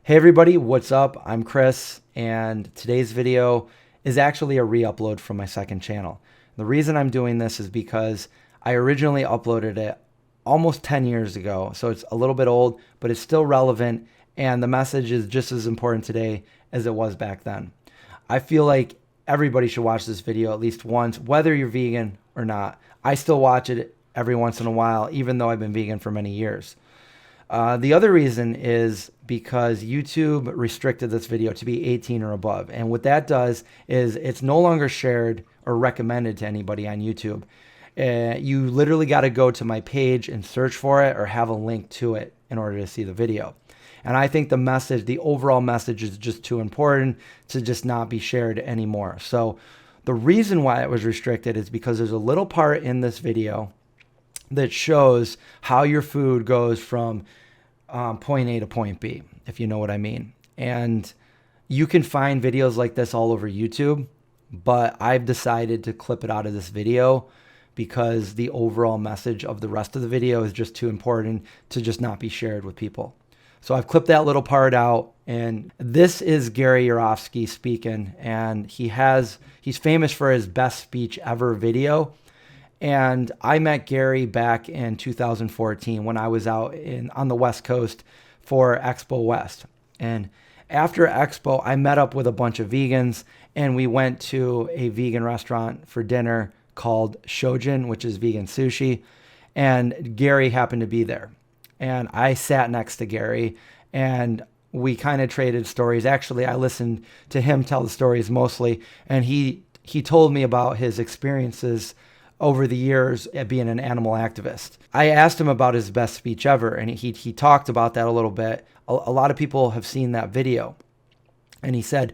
Hey everybody, what's up? I'm Chris, and today's video is actually a re-upload from my second channel. The reason I'm doing this is because I originally uploaded it almost 10 years ago, so it's a little bit old, but it's still relevant, and the message is just as important today as it was back then. I feel like everybody should watch this video at least once, whether you're vegan or not. I still watch it every once in a while, even though I've been vegan for many years. The other reason is because YouTube restricted this video to be 18 or above. And what that does is it's no longer shared or recommended to anybody on YouTube. You literally got to go to my page and search for it or have a link to it in order to see the video. And I think the message, the overall message is just too important to just not be shared anymore. So the reason why it was restricted is because there's a little part in this video that shows how your food goes from point A to point B, if you know what I mean. And you can find videos like this all over YouTube, but I've decided to clip it out of this video because the overall message of the rest of the video is just too important to just not be shared with people. So I've clipped that little part out, and this is Gary Yourofsky speaking, and he's famous for his best speech ever video. And I met Gary back in 2014 when I was out on the West Coast for Expo West. And after Expo, I met up with a bunch of vegans, and we went to a vegan restaurant for dinner called Shojin, which is vegan sushi. And Gary happened to be there. And I sat next to Gary, and we kind of traded stories. Actually, I listened to him tell the stories mostly, and he told me about his experiences over the years at being an animal activist. I asked him about his best speech ever, and he talked about that a little bit. A lot of people have seen that video. And he said,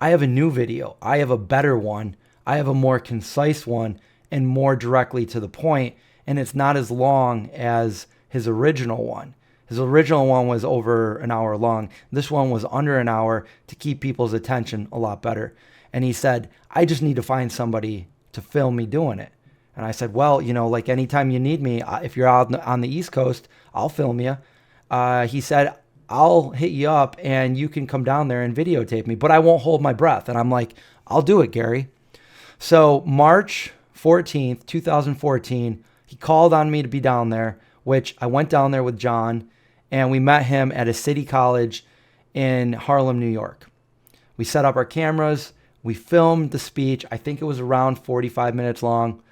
I have a new video. I have a better one. I have a more concise one and more directly to the point, and it's not as long as his original one. His original one was over an hour long. This one was under an hour to keep people's attention a lot better. And he said, I just need to find somebody to film me doing it. And I said, well, you know, like anytime you need me, if you're out on the East Coast, I'll film you. He said, I'll hit you up and you can come down there and videotape me, but I won't hold my breath. And I'm like, I'll do it, Gary. So March 14th, 2014, he called on me to be down there, which I went down there with John, and we met him at a city college in Harlem, New York. We set up our cameras. We filmed the speech. I think it was around 45 minutes long.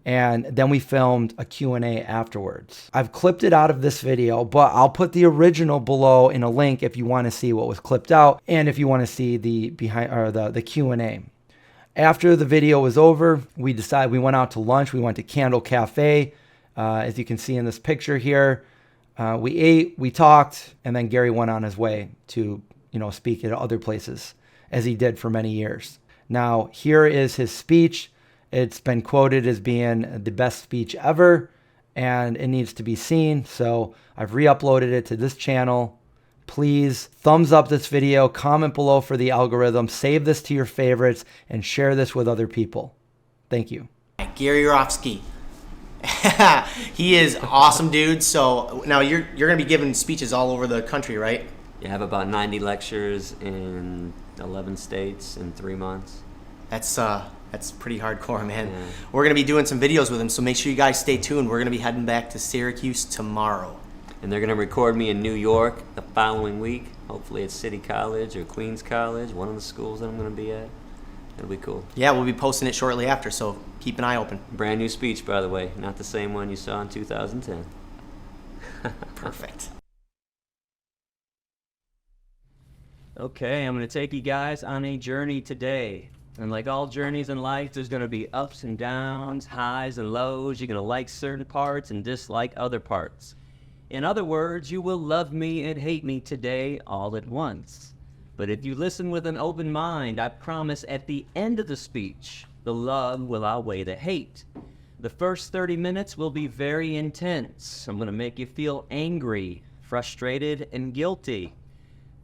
And then we filmed a Q&A afterwards. I've clipped it out of this video, but I'll put the original below in a link if you want to see what was clipped out and if you want to see the Q&A. After the video was over, we went out to lunch. We went to Candle Cafe, as you can see in this picture here. We ate, we talked, and then Gary went on his way to, speak at other places, as he did for many years. Now, here is his speech. It's been quoted as being the best speech ever, and it needs to be seen. So I've re-uploaded it to this channel. Please thumbs up this video, comment below for the algorithm, save this to your favorites, and share this with other people. Thank you. Gary Yourofsky. He is awesome, dude. So now you're going to be giving speeches all over the country, right? You have about 90 lectures in 11 states in 3 months. That's pretty hardcore, man. Yeah. We're going to be doing some videos with him, so make sure you guys stay tuned. We're going to be heading back to Syracuse tomorrow. And they're going to record me in New York the following week, hopefully at City College or Queens College, one of the schools that I'm going to be at. It'll be cool. Yeah, we'll be posting it shortly after, so keep an eye open. Brand new speech, by the way, not the same one you saw in 2010. Perfect. Okay, I'm going to take you guys on a journey today. And like all journeys in life, there's going to be ups and downs, highs and lows. You're going to like certain parts and dislike other parts. In other words, you will love me and hate me today all at once. But if you listen with an open mind, I promise at the end of the speech, the love will outweigh the hate. The first 30 minutes will be very intense. I'm going to make you feel angry, frustrated, and guilty.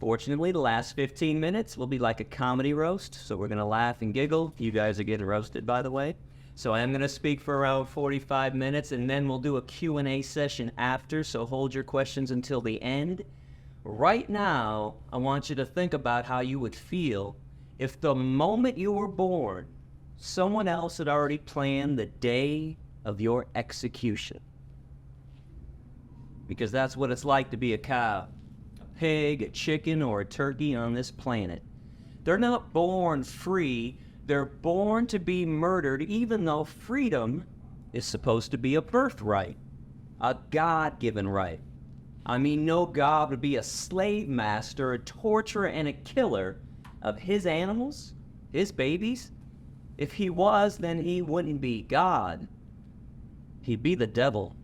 Fortunately, the last 15 minutes will be like a comedy roast, so we're going to laugh and giggle. You guys are getting roasted, by the way. So I am going to speak for around 45 minutes, and then we'll do a Q&A session after, so hold your questions until the end. Right now, I want you to think about how you would feel if the moment you were born, someone else had already planned the day of your execution. Because that's what it's like to be a cow, a pig, a chicken, or a turkey on this planet. They're not born free, they're born to be murdered, even though freedom is supposed to be a birthright, a God-given right. I mean, no God would be a slave master, a torturer, and a killer of his animals, his babies. If he was, then he wouldn't be God. He'd be the devil.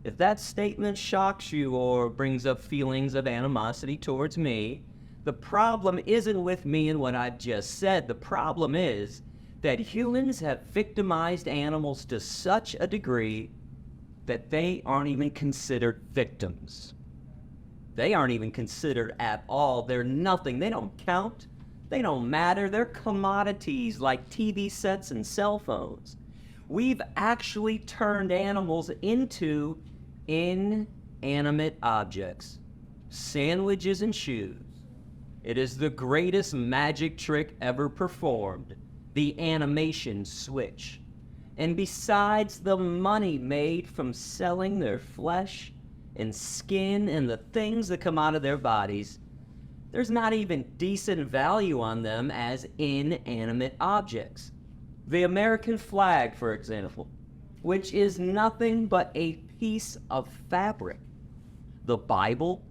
If that statement shocks you or brings up feelings of animosity towards me, the problem isn't with me and what I've just said. The problem is that humans have victimized animals to such a degree that they aren't even considered victims. They aren't even considered at all. They're nothing. They don't count. They don't matter. They're commodities like TV sets and cell phones. We've actually turned animals into inanimate objects, sandwiches and shoes. It is the greatest magic trick ever performed, the animation switch. And besides the money made from selling their flesh and skin and the things that come out of their bodies, there's not even decent value on them as inanimate objects. The American flag, for example, which is nothing but a piece of fabric. The Bible,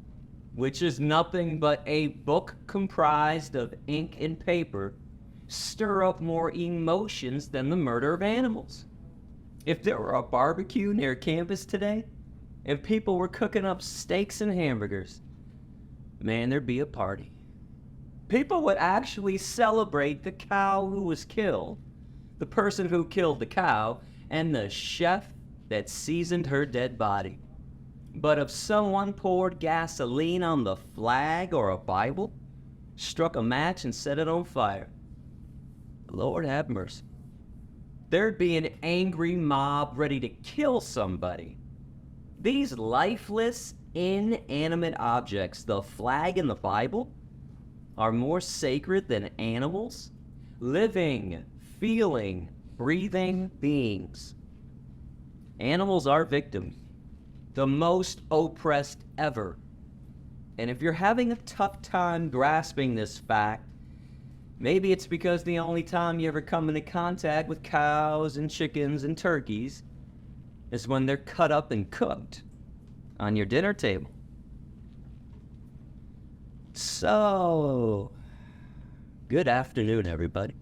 which is nothing but a book comprised of ink and paper, stir up more emotions than the murder of animals. If there were a barbecue near campus today, and people were cooking up steaks and hamburgers, man, there'd be a party. People would actually celebrate the cow who was killed, the person who killed the cow, and the chef that seasoned her dead body. But if someone poured gasoline on the flag or a Bible, struck a match and set it on fire, Lord have mercy, there'd be an angry mob ready to kill somebody. These lifeless, inanimate objects, the flag and the Bible, are more sacred than animals, living, feeling, breathing beings. Animals are victims, the most oppressed ever. And if you're having a tough time grasping this fact, maybe it's because the only time you ever come into contact with cows and chickens and turkeys is when they're cut up and cooked on your dinner table. So, good afternoon, everybody.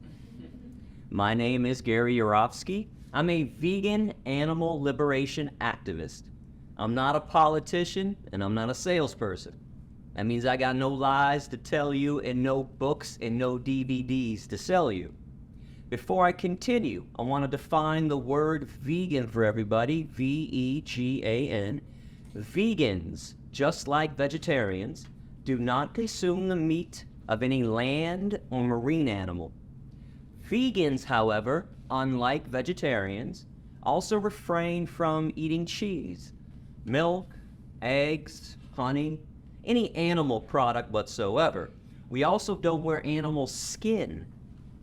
My name is Gary Yourofsky. I'm a vegan animal liberation activist. I'm not a politician, and I'm not a salesperson. That means I got no lies to tell you and no books and no DVDs to sell you. Before I continue, I want to define the word vegan for everybody, V-E-G-A-N. Vegans, just like vegetarians, do not consume the meat of any land or marine animal. Vegans, however, unlike vegetarians, also refrain from eating cheese, milk, eggs, honey, any animal product whatsoever. We also don't wear animal skin.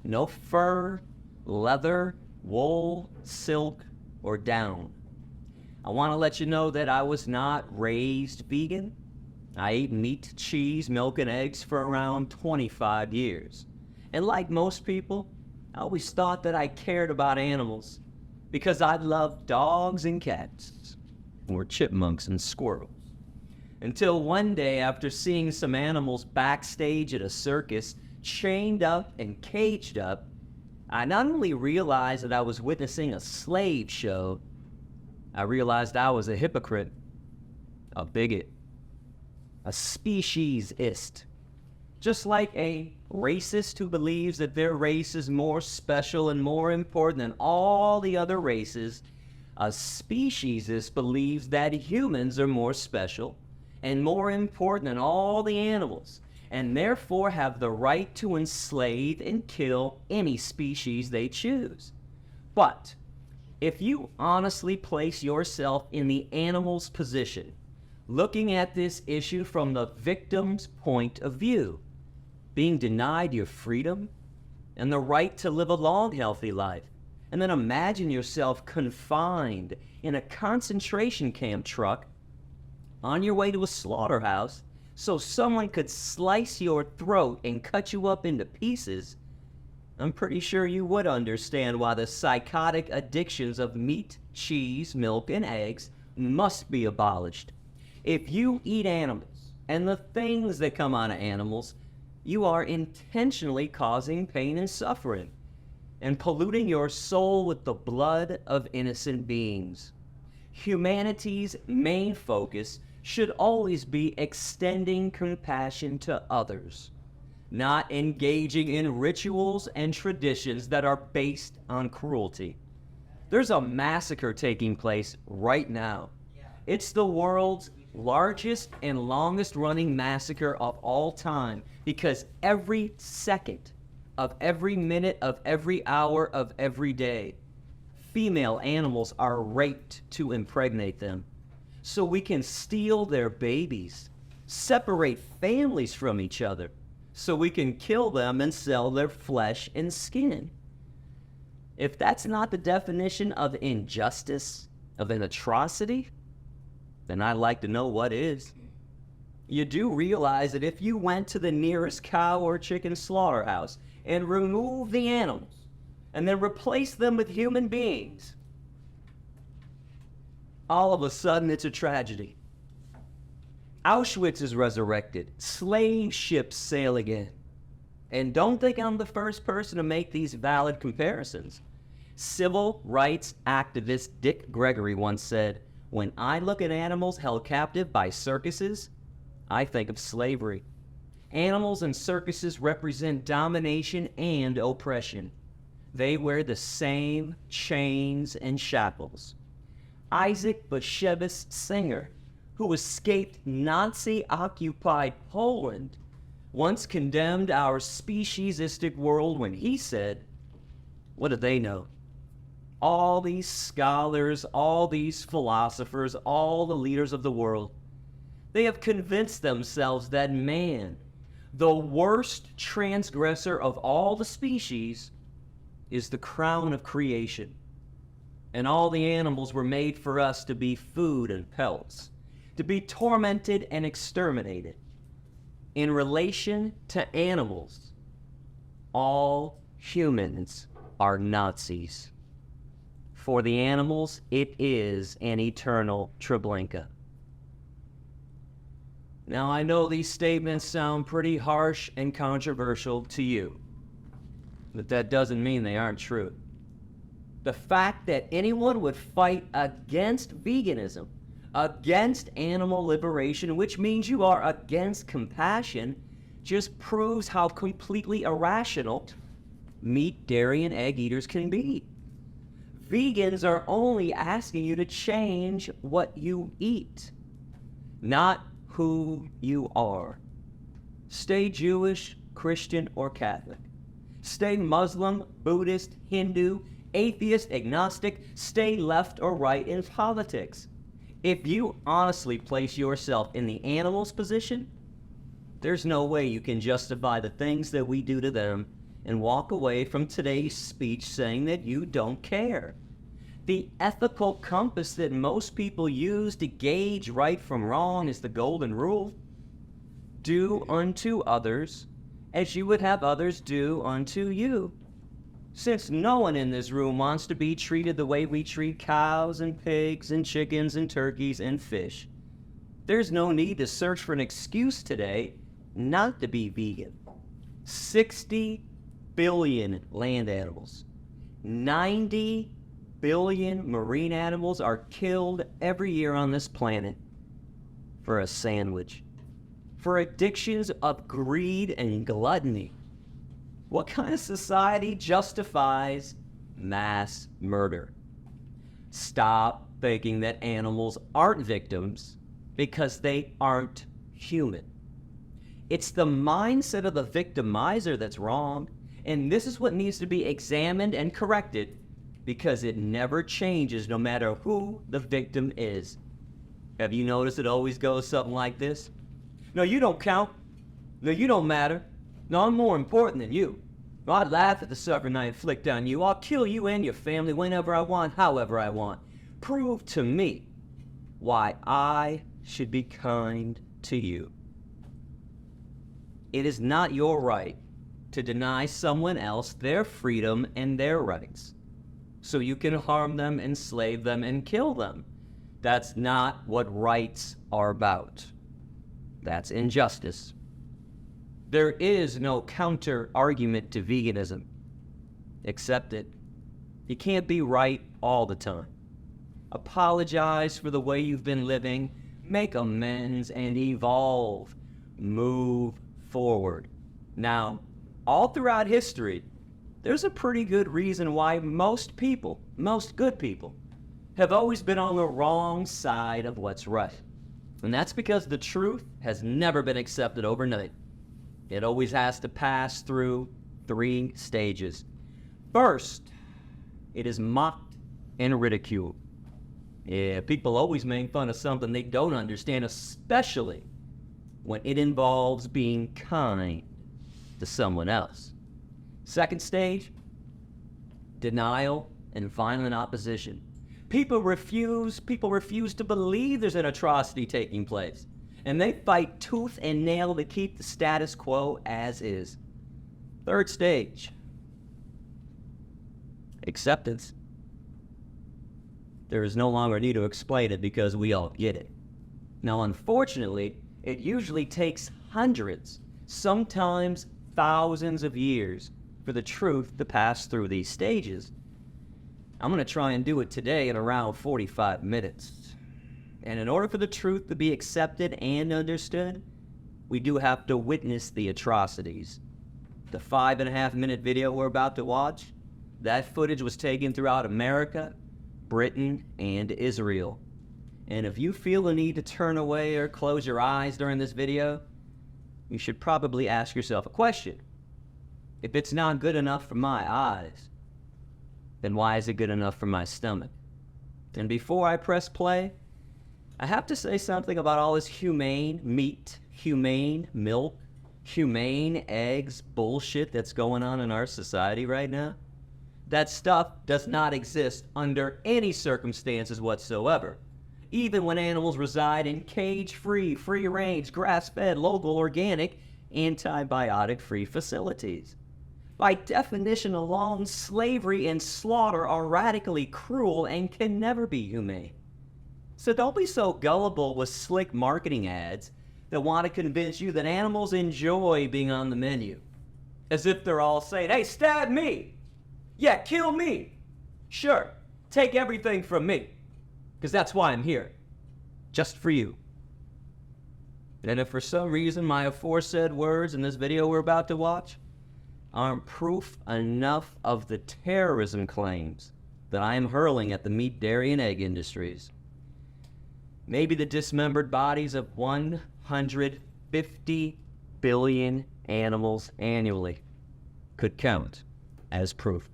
No fur, leather, wool, silk, or down. I want to let you know that I was not raised vegan. I ate meat, cheese, milk, and eggs for around 25 years. And like most people, I always thought that I cared about animals because I loved dogs and cats, or chipmunks and squirrels. Until one day, after seeing some animals backstage at a circus, chained up and caged up, I not only realized that I was witnessing a slave show, I realized I was a hypocrite, a bigot, a speciesist. Just like a racist who believes that their race is more special and more important than all the other races, a speciesist believes that humans are more special and more important than all the animals, and therefore have the right to enslave and kill any species they choose. But if you honestly place yourself in the animal's position, looking at this issue from the victim's point of view, being denied your freedom and the right to live a long, healthy life. And then imagine yourself confined in a concentration camp truck on your way to a slaughterhouse so someone could slice your throat and cut you up into pieces. I'm pretty sure you would understand why the psychotic addictions of meat, cheese, milk, and eggs must be abolished. If you eat animals and the things that come out of animals, you are intentionally causing pain and suffering and polluting your soul with the blood of innocent beings. Humanity's main focus should always be extending compassion to others, not engaging in rituals and traditions that are based on cruelty. There's a massacre taking place right now. It's the world's largest and longest running massacre of all time because every second of every minute of every hour of every day, female animals are raped to impregnate them so we can steal their babies, separate families from each other so we can kill them and sell their flesh and skin. If that's not the definition of injustice, of an atrocity, then I'd like to know what is. You do realize that if you went to the nearest cow or chicken slaughterhouse and removed the animals and then replaced them with human beings, all of a sudden it's a tragedy. Auschwitz is resurrected. Slave ships sail again. And don't think I'm the first person to make these valid comparisons. Civil rights activist Dick Gregory once said, "When I look at animals held captive by circuses, I think of slavery. Animals and circuses represent domination and oppression. They wear the same chains and shackles." Isaac Bashevis Singer, who escaped Nazi-occupied Poland, once condemned our speciesistic world when he said, what do they know? All these scholars, all these philosophers, all the leaders of the world, they have convinced themselves that man, the worst transgressor of all the species, is the crown of creation. And all the animals were made for us to be food and pelts, to be tormented and exterminated. In relation to animals, all humans are Nazis. For the animals, it is an eternal Treblinka. Now, I know these statements sound pretty harsh and controversial to you, but that doesn't mean they aren't true. The fact that anyone would fight against veganism, against animal liberation, which means you are against compassion, just proves how completely irrational meat, dairy, and egg eaters can be. Vegans are only asking you to change what you eat, not who you are. Stay Jewish, Christian, or Catholic. Stay Muslim, Buddhist, Hindu, atheist, agnostic. Stay left or right in politics. If you honestly place yourself in the animal's position, there's no way you can justify the things that we do to them and walk away from today's speech saying that you don't care. The ethical compass that most people use to gauge right from wrong is the golden rule. Do unto others as you would have others do unto you. Since no one in this room wants to be treated the way we treat cows and pigs and chickens and turkeys and fish, there's no need to search for an excuse today not to be vegan. 60 billion land animals, 90 billion marine animals are killed every year on this planet for a sandwich, for addictions of greed and gluttony. What kind of society justifies mass murder? Stop thinking that animals aren't victims because they aren't human. It's the mindset of the victimizer that's wrong, and this is what needs to be examined and corrected because it never changes no matter who the victim is. Have you noticed it always goes something like this? No, you don't count. No, you don't matter. No, I'm more important than you. No, I'd laugh at the suffering I inflict on you. I'll kill you and your family whenever I want, however I want. Prove to me why I should be kind to you. It is not your right to deny someone else their freedom and their rights, so you can harm them, enslave them, and kill them. That's not what rights are about. That's injustice. There is no counter-argument to veganism. Accept it. You can't be right all the time. Apologize for the way you've been living, make amends, and evolve. Move forward. Now, all throughout history, there's a pretty good reason why most people, most good people, have always been on the wrong side of what's right. And that's because the truth has never been accepted overnight. It always has to pass through 3 stages. First, it is mocked and ridiculed. Yeah, people always make fun of something they don't understand, especially when it involves being kind to someone else. Second stage, denial and violent opposition. People refuse to believe there's an atrocity taking place, and they fight tooth and nail to keep the status quo as is. Third stage, acceptance. There is no longer need to explain it because we all get it. Now, unfortunately, it usually takes hundreds, sometimes thousands of years for the truth to pass through these stages. I'm going to try and do it today in around 45 minutes. And in order for the truth to be accepted and understood, we do have to witness the atrocities. The 5.5-minute video we're about to watch, that footage was taken throughout America, Britain, and Israel. And if you feel the need to turn away or close your eyes during this video, you should probably ask yourself a question. If it's not good enough for my eyes, then why is it good enough for my stomach? And before I press play, I have to say something about all this humane meat, humane milk, humane eggs bullshit that's going on in our society right now. That stuff does not exist under any circumstances whatsoever, even when animals reside in cage-free, free-range, grass-fed, local, organic, antibiotic-free facilities. By definition alone, slavery and slaughter are radically cruel and can never be humane. So don't be so gullible with slick marketing ads that want to convince you that animals enjoy being on the menu. As if they're all saying, hey, stab me! Yeah, kill me! Sure, take everything from me, because that's why I'm here. Just for you. And if for some reason my aforesaid words in this video we're about to watch aren't proof enough of the terrorism claims that I am hurling at the meat, dairy, and egg industries, maybe the dismembered bodies of 150 billion animals annually could count as proof.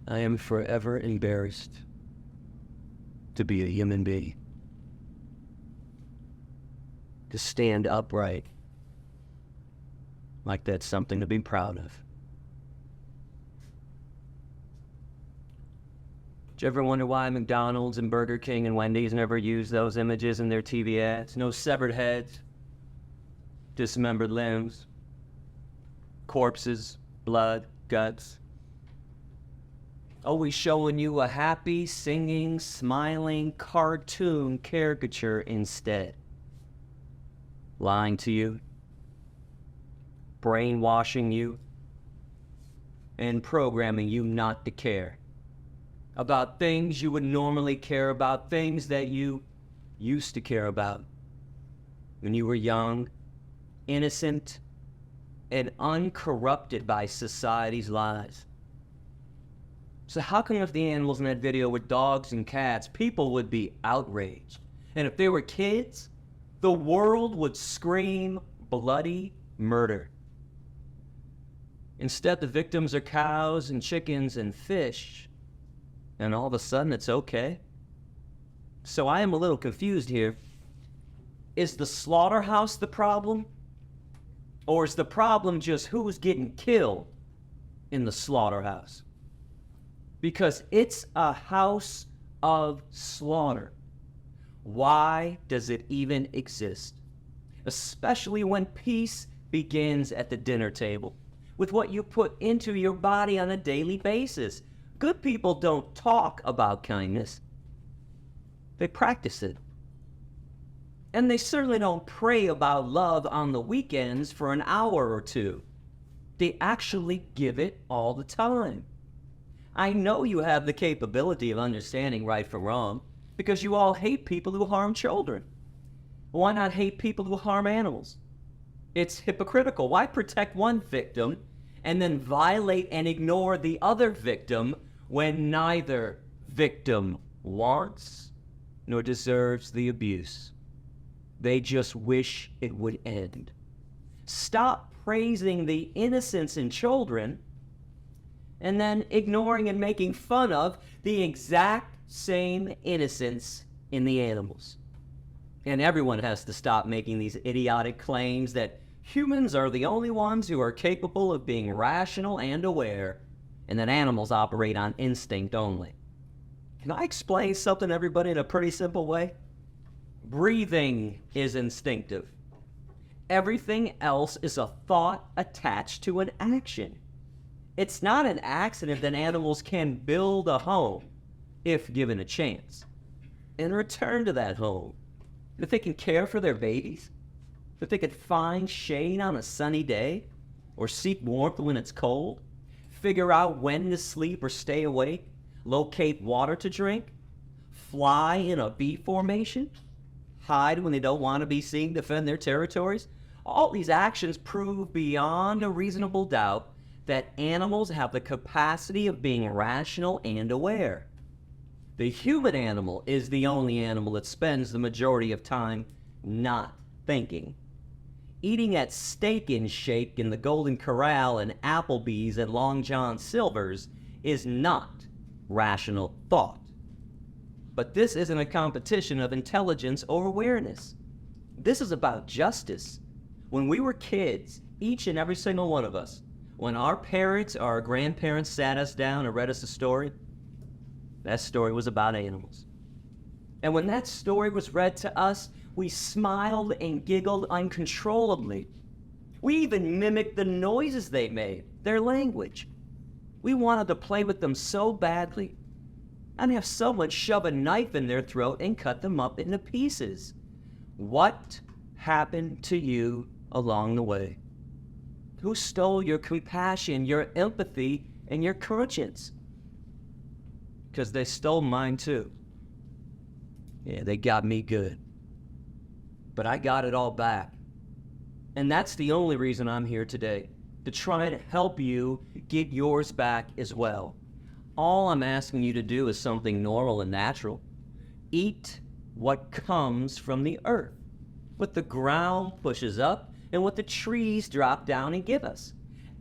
I am forever embarrassed to be a human being. To stand upright like that's something to be proud of. Did you ever wonder why McDonald's and Burger King and Wendy's never use those images in their TV ads? No severed heads, dismembered limbs, corpses, blood, guts. Always showing you a happy, singing, smiling cartoon caricature instead. Lying to you, brainwashing you, and programming you not to care about things you would normally care about, things that you used to care about when you were young, innocent, and uncorrupted by society's lies. So how come if the animals in that video were dogs and cats, people would be outraged? And if they were kids, the world would scream bloody murder. Instead, the victims are cows and chickens and fish, and all of a sudden it's okay. So I am a little confused here. Is the slaughterhouse the problem? Or is the problem just who's getting killed in the slaughterhouse? Because it's a house of slaughter. Why does it even exist? Especially when peace begins at the dinner table, with what you put into your body on a daily basis. Good people don't talk about kindness. They practice it. And they certainly don't pray about love on the weekends for an hour or two. They actually give it all the time. I know you have the capability of understanding right from wrong, because you all hate people who harm children. Why not hate people who harm animals? It's hypocritical. Why protect one victim and then violate and ignore the other victim when neither victim wants nor deserves the abuse? They just wish it would end. Stop praising the innocence in children and then ignoring and making fun of the exact same innocence in the animals. And everyone has to stop making these idiotic claims that humans are the only ones who are capable of being rational and aware, and that animals operate on instinct only. Can I explain something to everybody in a pretty simple way? Breathing is instinctive. Everything else is a thought attached to an action. It's not an accident that animals can build a home if given a chance, and return to that home. That they can care for their babies, that they could find shade on a sunny day, or seek warmth when it's cold, figure out when to sleep or stay awake, locate water to drink, fly in a V formation, hide when they don't want to be seen, defend their territories. All these actions prove beyond a reasonable doubt that animals have the capacity of being rational and aware. The human animal is the only animal that spends the majority of time not thinking. Eating at Steak and Shake in the Golden Corral and Applebee's and Long John Silver's is not rational thought. But this isn't a competition of intelligence or awareness. This is about justice. When we were kids, each and every single one of us, when our parents or our grandparents sat us down and read us a story, that story was about animals. And when that story was read to us, we smiled and giggled uncontrollably. We even mimicked the noises they made, their language. We wanted to play with them so badly, and have someone shove a knife in their throat and cut them up into pieces. What happened to you along the way? Who stole your compassion, your empathy, and your conscience? Because they stole mine too. Yeah, they got me good. But I got it all back. And that's the only reason I'm here today, to try to help you get yours back as well. All I'm asking you to do is something normal and natural. Eat what comes from the earth, what the ground pushes up, and what the trees drop down and give us.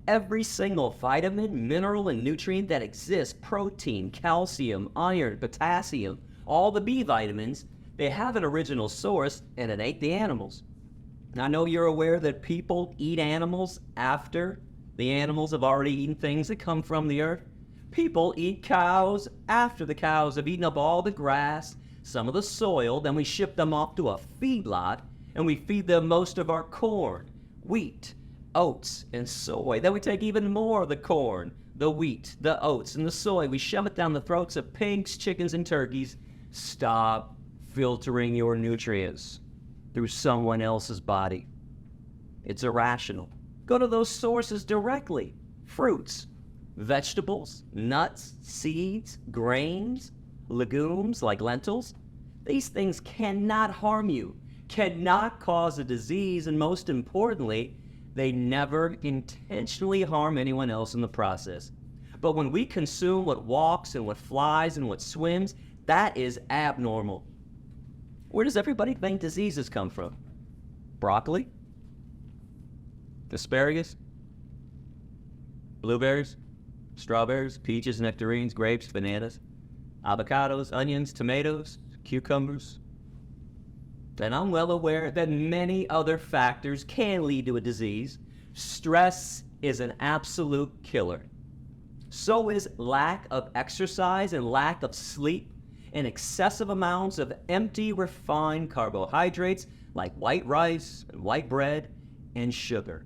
Every single vitamin, mineral, and nutrient that exists, protein, calcium, iron, potassium, all the B vitamins, they have an original source, and it ain't the animals. I know you're aware that people eat animals after the animals have already eaten things that come from the earth. People eat cows after the cows have eaten up all the grass, some of the soil, then we ship them off to a feedlot, and we feed them most of our corn, wheat, oats, and soy. Then we take even more of the corn, the wheat, the oats, and the soy. We shove it down the throats of pigs, chickens, and turkeys. Stop filtering your nutrients through someone else's body. It's irrational. Go to those sources directly. Fruits, vegetables, nuts, seeds, grains, legumes like lentils. These things cannot harm you, cannot cause a disease, and most importantly, they never intentionally harm anyone else in the process. But when we consume what walks and what flies and what swims, that is abnormal. Where does everybody think diseases come from? Broccoli? Asparagus? blueberries, strawberries, peaches, nectarines, grapes, bananas, avocados, onions, tomatoes, cucumbers. And I'm well aware that many other factors can lead to a disease. Stress is an absolute killer. So is lack of exercise and lack of sleep and excessive amounts of empty refined carbohydrates like white rice and white bread and sugar.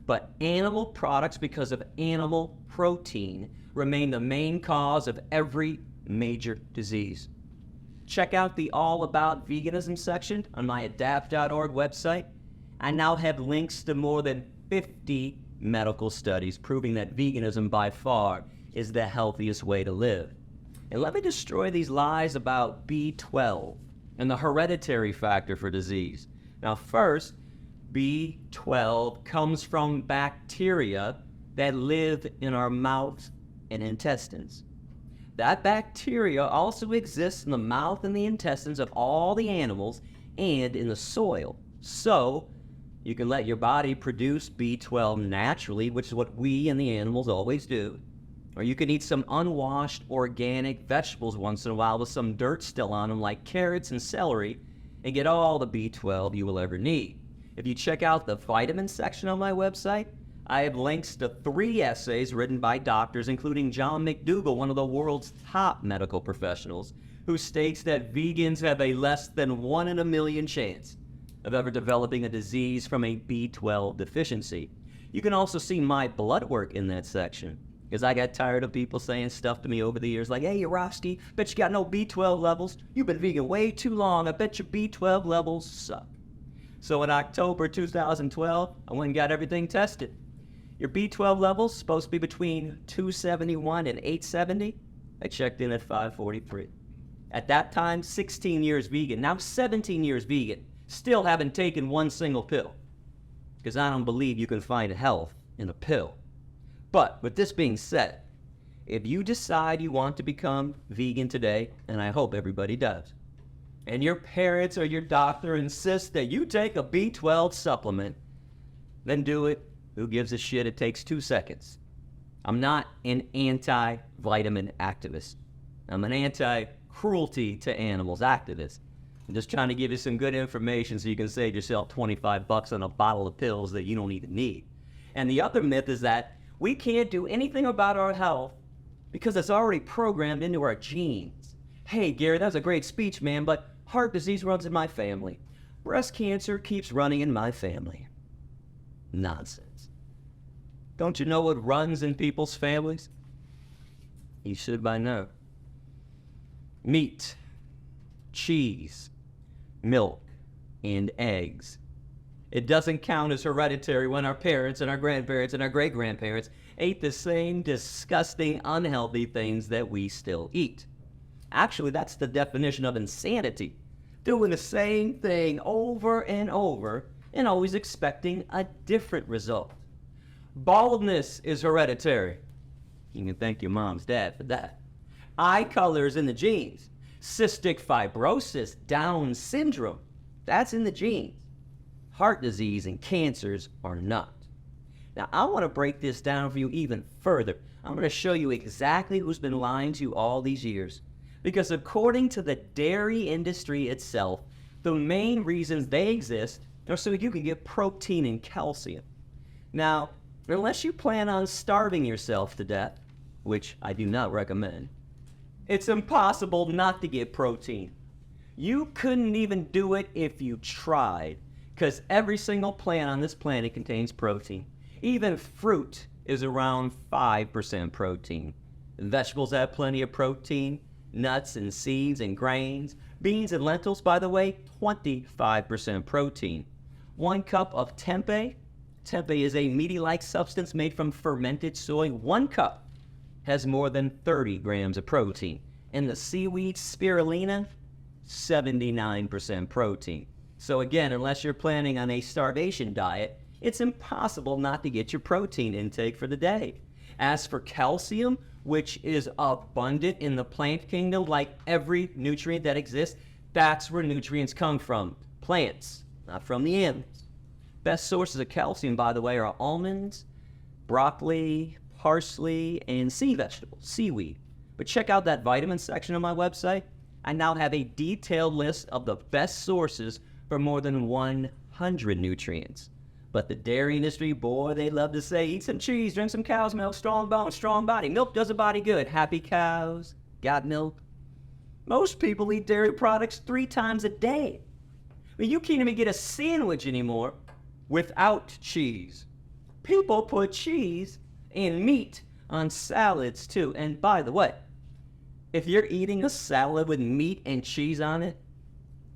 But animal products, because of animal protein, remain the main cause of every major disease. Check out the All About Veganism section on my adapt.org website. I now have links to more than 50 medical studies proving that veganism by far is the healthiest way to live. And let me destroy these lies about B12 and the hereditary factor for disease. Now first, B12 comes from bacteria that live in our mouth and intestines. That bacteria also exists in the mouth and the intestines of all the animals and in the soil. So, you can let your body produce B12 naturally, which is what we and the animals always do. Or you can eat some unwashed organic vegetables once in a while with some dirt still on them, like carrots and celery, and get all the B12 you will ever need. If you check out the vitamin section on my website, I have links to 3 essays written by doctors, including John McDougall, one of the world's top medical professionals, who states that vegans have a less than 1 in a million chance of ever developing a disease from a B12 deficiency. You can also see my blood work in that section, because I got tired of people saying stuff to me over the years like, hey, Yourofsky, bet you got no B12 levels. You've been vegan way too long. I bet your B12 levels suck. So in October 2012, I went and got everything tested. Your B12 level's supposed to be between 271 and 870. I checked in at 543. At that time, 16 years vegan. Now 17 years vegan. Still haven't taken one single pill. Because I don't believe you can find health in a pill. But with this being said, if you decide you want to become vegan today, and I hope everybody does, and your parents or your doctor insist that you take a B12 supplement, then do it. Who gives a shit? It takes 2 seconds. I'm not an anti-vitamin activist. I'm an anti-cruelty to animals activist. I'm just trying to give you some good information so you can save yourself $25 on a bottle of pills that you don't even need. And the other myth is that we can't do anything about our health because it's already programmed into our genes. Hey, Gary, that was a great speech, man, but heart disease runs in my family. Breast cancer keeps running in my family. Nonsense. Don't you know what runs in people's families? You should by now. Meat, cheese, milk, and eggs. It doesn't count as hereditary when our parents and our grandparents and our great-grandparents ate the same disgusting, unhealthy things that we still eat. Actually, that's the definition of insanity. Doing the same thing over and over and always expecting a different result. Baldness is hereditary. You can thank your mom's dad for that. Eye color is in the genes. Cystic fibrosis, Down syndrome, that's in the genes. Heart disease and cancers are not. Now, I want to break this down for you even further. I'm going to show you exactly who's been lying to you all these years. Because according to the dairy industry itself, the main reasons they exist are so you can get protein and calcium. Now, unless you plan on starving yourself to death, which I do not recommend, it's impossible not to get protein. You couldn't even do it if you tried, because every single plant on this planet contains protein. Even fruit is around 5% protein. Vegetables have plenty of protein, nuts and seeds and grains. Beans and lentils, by the way, 25% protein. 1 cup of tempeh. Tempeh is a meaty-like substance made from fermented soy. 1 cup has more than 30 grams of protein. And the seaweed spirulina, 79% protein. So again, unless you're planning on a starvation diet, it's impossible not to get your protein intake for the day. As for calcium, which is abundant in the plant kingdom, like every nutrient that exists, that's where nutrients come from. Plants, not from the animals. Best sources of calcium, by the way, are almonds, broccoli, parsley, and sea vegetables, seaweed. But check out that vitamin section on my website. I now have a detailed list of the best sources for more than 100 nutrients. But the dairy industry, boy, they love to say, eat some cheese, drink some cow's milk, strong bones, strong body. Milk does a body good. Happy cows, got milk. Most people eat dairy products 3 times a day. I mean, you can't even get a sandwich anymore without cheese. People put cheese and meat on salads too. And by the way, if you're eating a salad with meat and cheese on it,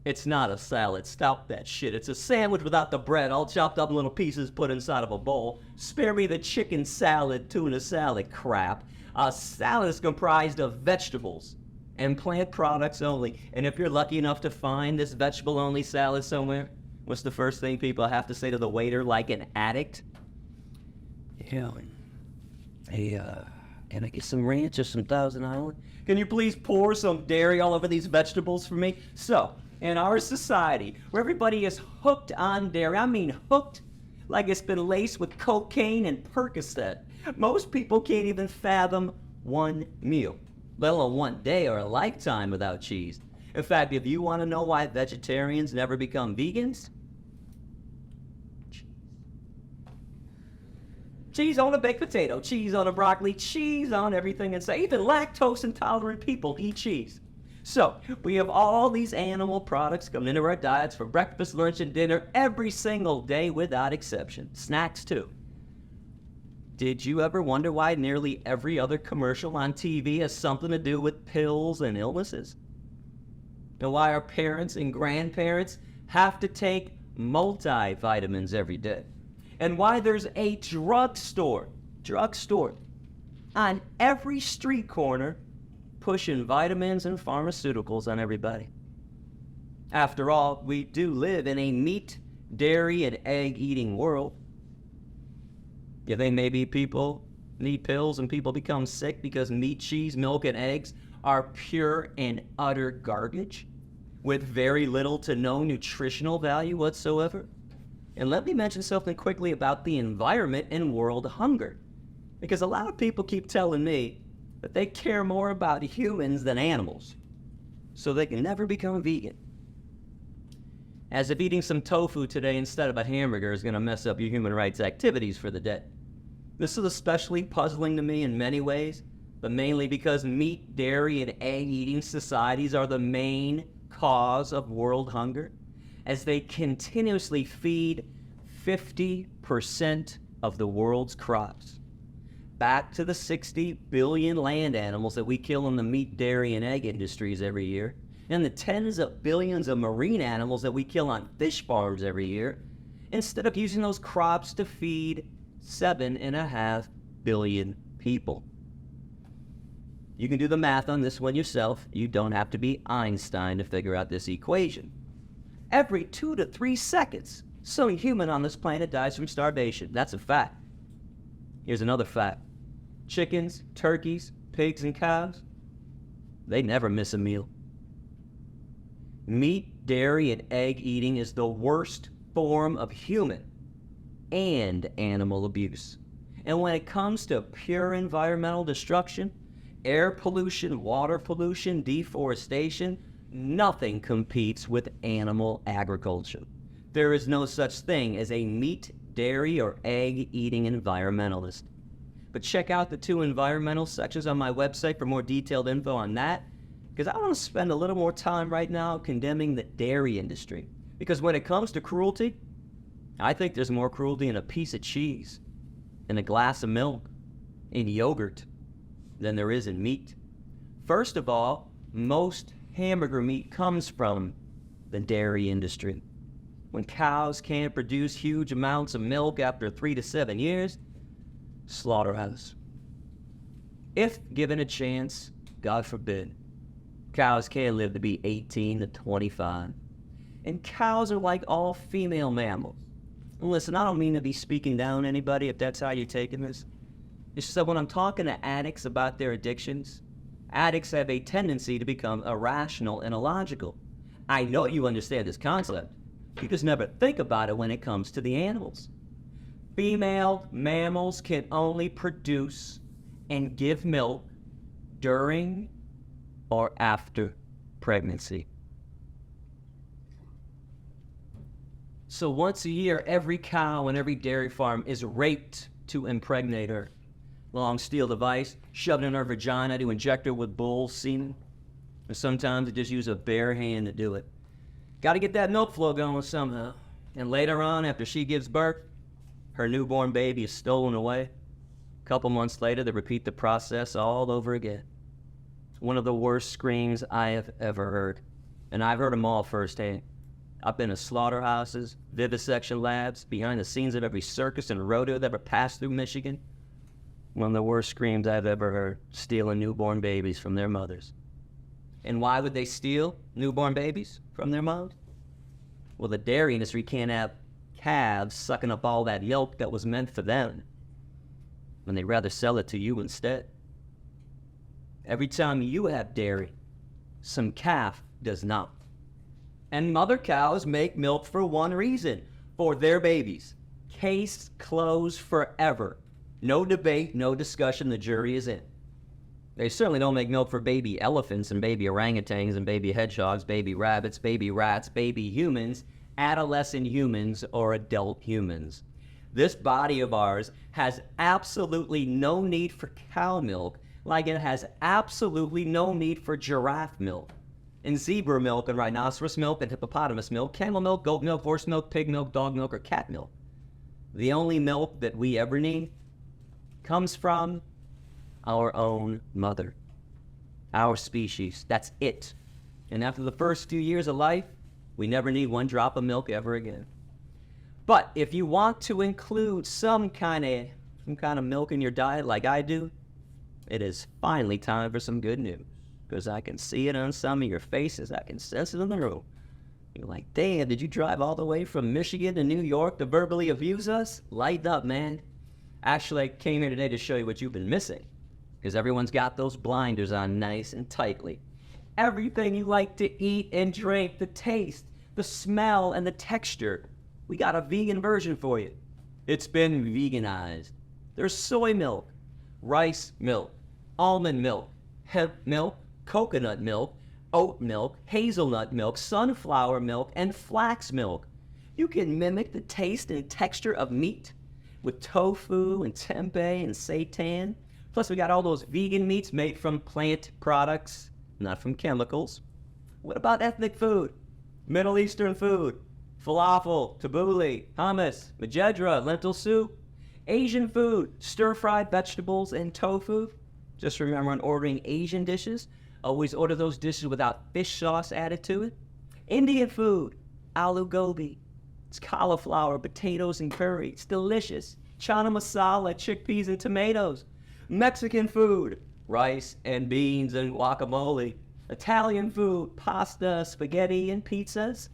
it's not a salad. Stop that shit. It's a sandwich without the bread, all chopped up in little pieces put inside of a bowl. Spare me the chicken salad, tuna salad crap. A salad is comprised of vegetables and plant products only. And if you're lucky enough to find this vegetable-only salad somewhere, what's the first thing people have to say to the waiter like an addict? Yeah, hey, can I get some ranch or some Thousand Island? Can you please pour some dairy all over these vegetables for me? So, in our society, where everybody is hooked on dairy, I mean hooked like it's been laced with cocaine and Percocet, most people can't even fathom one meal, let alone one day or a lifetime without cheese. In fact, if you want to know why vegetarians never become vegans, cheese on a baked potato, cheese on a broccoli, cheese on everything inside. Even lactose intolerant people eat cheese. So, we have all these animal products coming into our diets for breakfast, lunch, and dinner every single day without exception. Snacks too. Did you ever wonder why nearly every other commercial on TV has something to do with pills and illnesses? And why our parents and grandparents have to take multivitamins every day? And why there's a drugstore on every street corner pushing vitamins and pharmaceuticals on everybody. After all, we do live in a meat, dairy, and egg-eating world. You think maybe people need pills and people become sick because meat, cheese, milk, and eggs are pure and utter garbage with very little to no nutritional value whatsoever? And let me mention something quickly about the environment and world hunger. Because a lot of people keep telling me that they care more about humans than animals, so they can never become vegan. As if eating some tofu today instead of a hamburger is going to mess up your human rights activities for the day. This is especially puzzling to me in many ways, but mainly because meat, dairy, and egg-eating societies are the main cause of world hunger, as they continuously feed 50% of the world's crops back to the 60 billion land animals that we kill in the meat, dairy, and egg industries every year, and the tens of billions of marine animals that we kill on fish farms every year, instead of using those crops to feed 7.5 billion people. You can do the math on this one yourself. You don't have to be Einstein to figure out this equation. Every 2 to 3 seconds, some human on this planet dies from starvation. That's a fact. Here's another fact. Chickens, turkeys, pigs, and cows, they never miss a meal. Meat, dairy, and egg eating is the worst form of human and animal abuse. And when it comes to pure environmental destruction, air pollution, water pollution, deforestation, nothing competes with animal agriculture. There is no such thing as a meat, dairy, or egg-eating environmentalist. But check out the 2 environmental sections on my website for more detailed info on that, because I want to spend a little more time right now condemning the dairy industry. Because when it comes to cruelty, I think there's more cruelty in a piece of cheese, in a glass of milk, in yogurt, than there is in meat. First of all, most hamburger meat comes from the dairy industry. When cows can't produce huge amounts of milk after 3 to 7 years, slaughterhouse. If given a chance, God forbid, cows can live to be 18 to 25. And cows are like all female mammals. And listen, I don't mean to be speaking down anybody if that's how you're taking this. It's just that when I'm talking to addicts about their addictions, addicts have a tendency to become irrational and illogical. I know you understand this concept. You just never think about it when it comes to the animals. Female mammals can only produce and give milk during or after pregnancy. So once a year, every cow and every dairy farm is raped to impregnate her. Long steel device shoved in her vagina to inject her with bull semen. Or sometimes they just use a bare hand to do it. Got to get that milk flow going somehow. And later on, after she gives birth, her newborn baby is stolen away. A couple months later, they repeat the process all over again. It's one of the worst screams I have ever heard. And I've heard them all firsthand. I've been to slaughterhouses, vivisection labs, behind the scenes of every circus and rodeo that ever passed through Michigan. One of the worst screams I've ever heard, stealing newborn babies from their mothers. And why would they steal newborn babies from their moms? Well, the dairy industry can't have calves sucking up all that yolk that was meant for them, and they'd rather sell it to you instead. Every time you have dairy, some calf does not. And mother cows make milk for one reason, for their babies. Case closed forever. No debate, no discussion, the jury is in. They certainly don't make milk for baby elephants and baby orangutans and baby hedgehogs, baby rabbits, baby rats, baby humans, adolescent humans, or adult humans. This body of ours has absolutely no need for cow milk, like it has absolutely no need for giraffe milk, and zebra milk, and rhinoceros milk, and hippopotamus milk, camel milk, goat milk, horse milk, pig milk, dog milk, or cat milk. The only milk that we ever need comes from our own mother, our species. That's it. And after the first few years of life, we never need one drop of milk ever again. But if you want to include some kind of milk in your diet like I do, it is finally time for some good news. Because I can see it on some of your faces. I can sense it in the room. You're like, damn, did you drive all the way from Michigan to New York to verbally abuse us? Lighten up, man. Actually, I came here today to show you what you've been missing. Because everyone's got those blinders on nice and tightly. Everything you like to eat and drink, the taste, the smell, and the texture, we got a vegan version for you. It's been veganized. There's soy milk, rice milk, almond milk, hemp milk, coconut milk, oat milk, hazelnut milk, sunflower milk, and flax milk. You can mimic the taste and texture of meat with tofu and tempeh and seitan. Plus, we got all those vegan meats made from plant products, not from chemicals. What about ethnic food? Middle Eastern food, falafel, tabbouleh, hummus, majedra, lentil soup. Asian food, stir-fried vegetables, and tofu. Just remember, when ordering Asian dishes, always order those dishes without fish sauce added to it. Indian food, aloo gobi. It's cauliflower, potatoes, and curry. It's delicious. Chana masala, chickpeas, and tomatoes. Mexican food, rice and beans and guacamole. Italian food, pasta, spaghetti, and pizzas.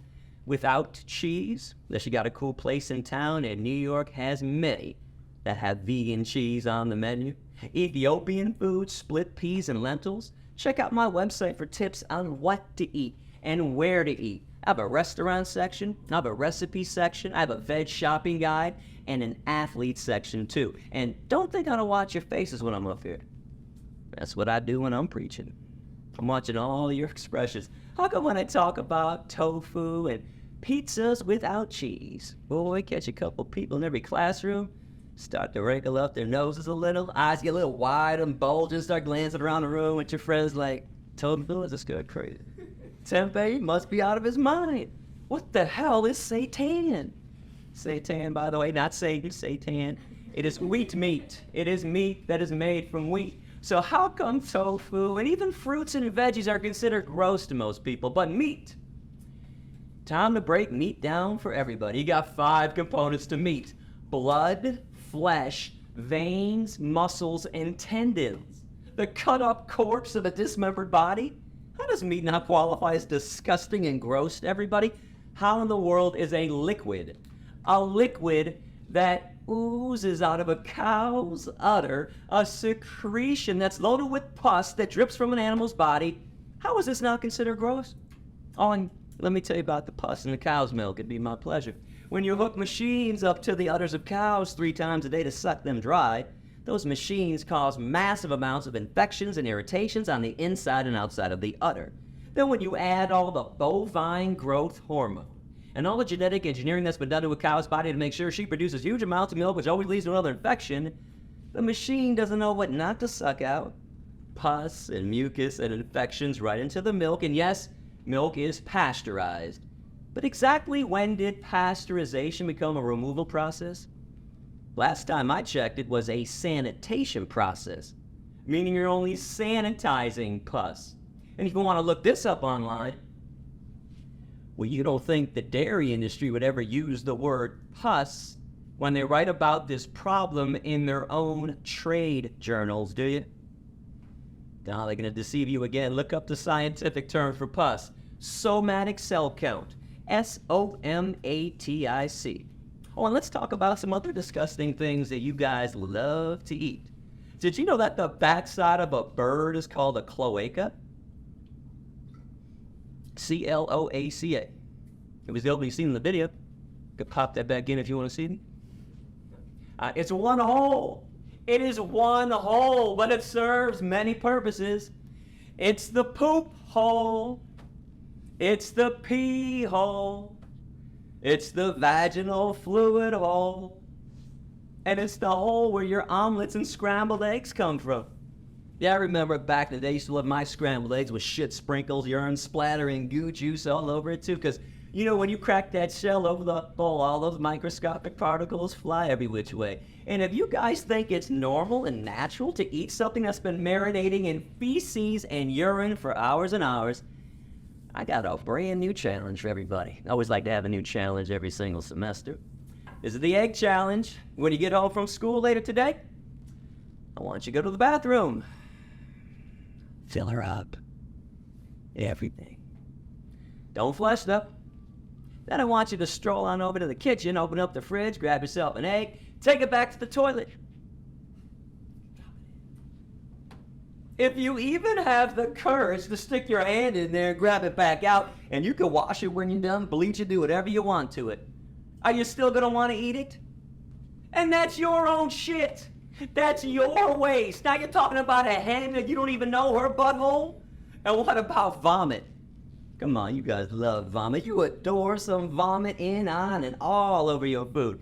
Without cheese, unless you got a cool place in town, and New York has many that have vegan cheese on the menu. Ethiopian food, split peas and lentils. Check out my website for tips on what to eat and where to eat. I have a restaurant section, I have a recipe section, I have a veg shopping guide, and an athlete section too. And don't think I don't watch your faces when I'm up here. That's what I do when I'm preaching. I'm watching all your expressions. How come when I talk about tofu and pizzas without cheese, boy, catch a couple people in every classroom, start to wrinkle up their noses a little, eyes get a little wide and bulging, start glancing around the room with your friends like, tofu is this good crazy. Tempeh must be out of his mind. What the hell is seitan? Seitan, by the way, not Satan, seitan. It is wheat meat. It is meat that is made from wheat. So how come tofu and even fruits and veggies are considered gross to most people, but meat? Time to break meat down for everybody. You got 5 components to meat: blood, flesh, veins, muscles, and tendons. The cut-up corpse of a dismembered body? How does meat not qualify as disgusting and gross to everybody? How in the world is a liquid that oozes out of a cow's udder, a secretion that's loaded with pus that drips from an animal's body, how is this not considered gross? Oh, and let me tell you about the pus in the cow's milk. It'd be my pleasure. When you hook machines up to the udders of cows 3 times a day to suck them dry, those machines cause massive amounts of infections and irritations on the inside and outside of the udder. Then when you add all the bovine growth hormone and all the genetic engineering that's been done to a cow's body to make sure she produces huge amounts of milk, which always leads to another infection, the machine doesn't know what not to suck out. Pus and mucus and infections right into the milk, and yes, milk is pasteurized. But exactly when did pasteurization become a removal process? Last time I checked, it was a sanitation process, meaning you're only sanitizing pus. And if you want to look this up online, well, you don't think the dairy industry would ever use the word pus when they write about this problem in their own trade journals, do you? Now they're going to deceive you again. Look up the scientific term for pus. Somatic cell count. S-O-M-A-T-I-C. Oh, and let's talk about some other disgusting things that you guys love to eat. Did you know that the backside of a bird is called a cloaca? C-L-O-A-C-A. It was the opening scene in the video. You could pop that back in if you want to see it. It's one hole. It is one hole, but it serves many purposes. It's the poop hole. It's the pee hole. It's the vaginal fluid hole. And it's the hole where your omelets and scrambled eggs come from. Yeah, I remember back in the day, I used to love my scrambled eggs with shit sprinkles, urine splattering, goo juice all over it too, because, you know, when you crack that shell over the bowl, all those microscopic particles fly every which way. And if you guys think it's normal and natural to eat something that's been marinating in feces and urine for hours and hours, I got a brand new challenge for everybody. I always like to have a new challenge every single semester. This is the egg challenge. When you get home from school later today, I want you to go to the bathroom. Fill her up. Everything. Don't flush though. Then I want you to stroll on over to the kitchen, open up the fridge, grab yourself an egg, take it back to the toilet. If you even have the courage to stick your hand in there and grab it back out, and you can wash it when you're done, bleach it, do whatever you want to it, are you still going to want to eat it? And that's your own shit. That's your waste. Now you're talking about a hen that you don't even know her butthole? And what about vomit? Come on, you guys love vomit. You adore some vomit in, on, and all over your food.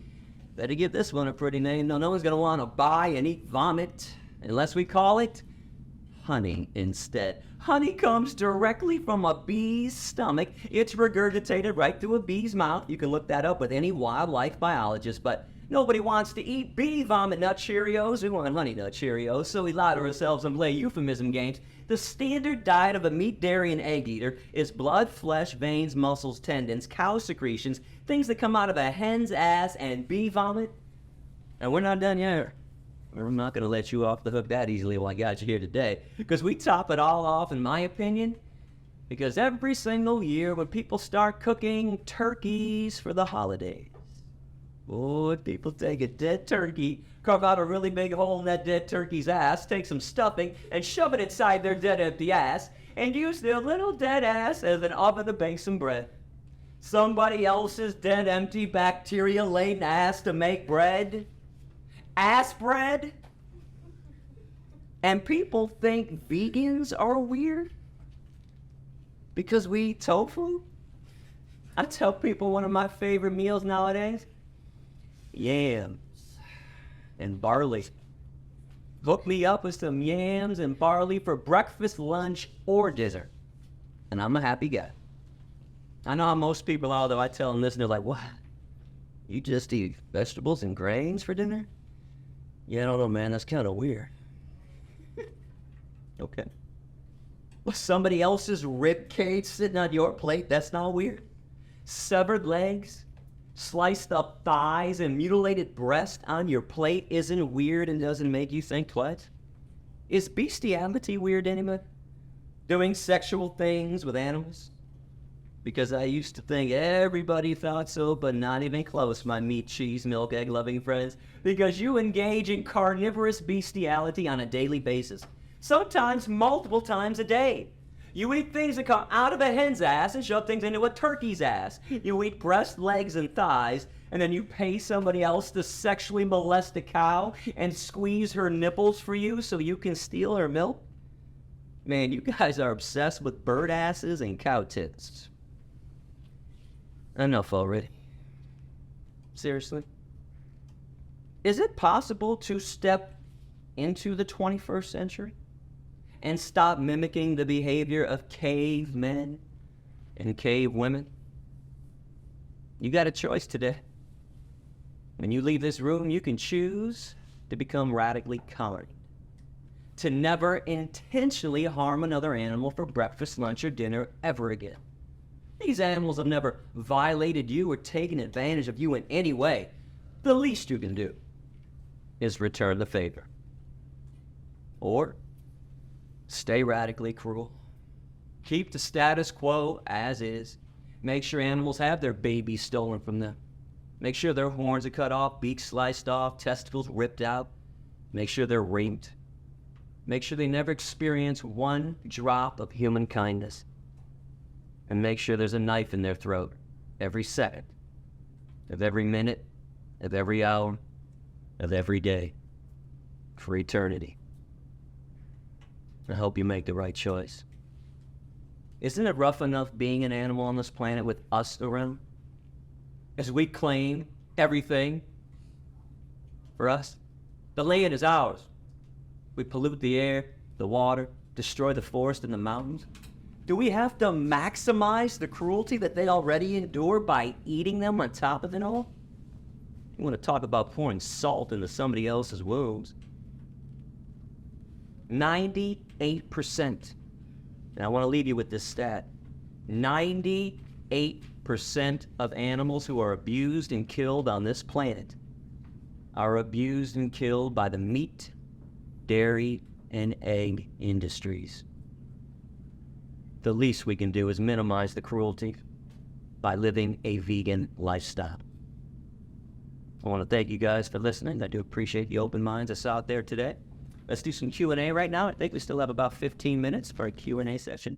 Better give this one a pretty name. No one's going to want to buy and eat vomit unless we call it honey instead. Honey comes directly from a bee's stomach. It's regurgitated right through a bee's mouth. You can look that up with any wildlife biologist, but nobody wants to eat bee vomit nut Cheerios. We want honey nut Cheerios, so we lie to ourselves and play euphemism games. The standard diet of a meat, dairy, and egg eater is blood, flesh, veins, muscles, tendons, cow secretions, things that come out of a hen's ass, and bee vomit. And we're not done yet. I'm not going to let you off the hook that easily while I got you here today, because we top it all off, in my opinion, because every single year when people start cooking turkeys for the holidays, boy, people take a dead turkey, carve out a really big hole in that dead turkey's ass, take some stuffing, and shove it inside their dead empty ass, and use their little dead ass as an oven to bake some bread. Somebody else's dead empty bacteria-laden ass to make bread. Ass bread. And people think vegans are weird because we eat tofu. I tell people one of my favorite meals nowadays, yams and barley. Hook me up with some yams and barley for breakfast, lunch, or dinner, and I'm a happy guy. I know how most people are, though. I tell them this, and they're like, what? You just eat vegetables and grains for dinner? Yeah, I don't know, man. That's kind of weird. Okay. Well, somebody else's rib cage sitting on your plate, that's not weird. Severed legs, sliced up thighs, and mutilated breast on your plate isn't weird and doesn't make you think twice? Is bestiality weird anyway? Doing sexual things with animals? Because I used to think everybody thought so, but not even close, my meat, cheese, milk, egg-loving friends. Because you engage in carnivorous bestiality on a daily basis. Sometimes multiple times a day. You eat things that come out of a hen's ass and shove things into a turkey's ass. You eat breast, legs, and thighs, and then you pay somebody else to sexually molest a cow and squeeze her nipples for you so you can steal her milk? Man, you guys are obsessed with bird asses and cow tits. Enough already. Seriously? Is it possible to step into the 21st century and stop mimicking the behavior of cavemen and cave women? You got a choice today. When you leave this room, you can choose to become radically kind, to never intentionally harm another animal for breakfast, lunch, or dinner ever again. These animals have never violated you or taken advantage of you in any way. The least you can do is return the favor. Or stay radically cruel. Keep the status quo as is. Make sure animals have their babies stolen from them. Make sure their horns are cut off, beaks sliced off, testicles ripped out. Make sure they're raped. Make sure they never experience one drop of human kindness. And make sure there's a knife in their throat every second of every minute, of every hour, of every day, for eternity. I hope you make the right choice. Isn't it rough enough being an animal on this planet with us around? As we claim everything for us. The land is ours. We pollute the air, the water, destroy the forest and the mountains. Do we have to maximize the cruelty that they already endure by eating them on top of it all? You want to talk about pouring salt into somebody else's wounds? 98%. And I want to leave you with this stat. 98% of animals who are abused and killed on this planet are abused and killed by the meat, dairy, and egg industries. The least we can do is minimize the cruelty by living a vegan lifestyle. I want to thank you guys for listening. I do appreciate the open minds that's out there today. Let's do some Q&A right now. I think we still have about 15 minutes for a Q&A session.